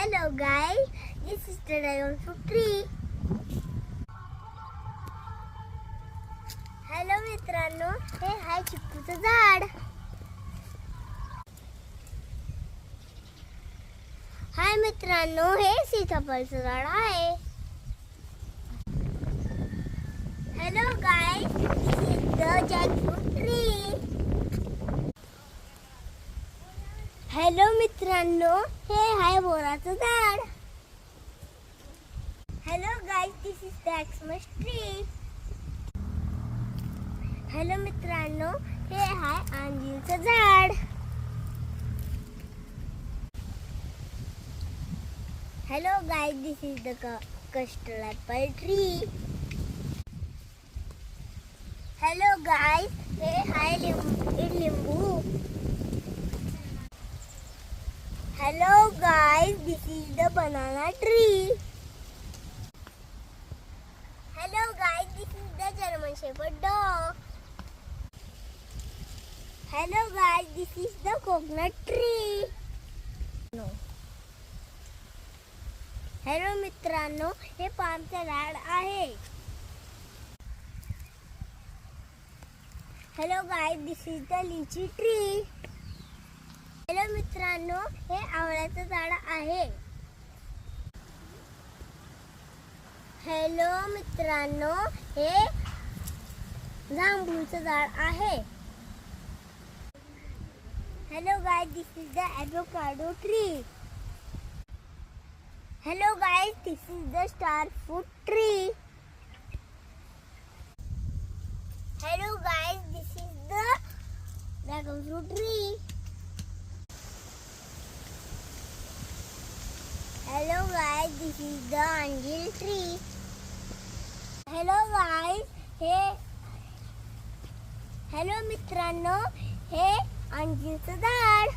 Hello guys, this is the dragon fruit tree. Hello मित्रांनो, हे आहे चिक्कूचं झाड. हाय मित्रांनो, हे सीताफळचं झाड आहे. Hello guys, this is the jackfruit tree. Hello मित्रांनो, हे आहे बोराचं झाड. Hello guys, this is the Xmas tree. Hello मित्रांनो, हे आहे अंजीरचं झाड. Hello guys, this is the custard apple tree. Hello guys, हे आहे लिंबू. Hello guys, this is the banana tree. Hello guys, this is the German Shepherd dog. Hello guys, this is the coconut tree. No. Hello मित्रांनो, हे पामचं झाड आहे. Hello guys, this is the lychee tree. Hello मित्रांनो, हे आवळ्याचं झाड आहे. Hello मित्रांनो, हे जांभूळचं झाड आहे. Hello guys, this is the avocado tree. Hello guys, this is the star fruit tree. Hello guys, this is the dragon fruit tree. Hello guys, this is the anjir tree. Hello guys, Hello मित्रांनो, हे अंजीरचं झाड.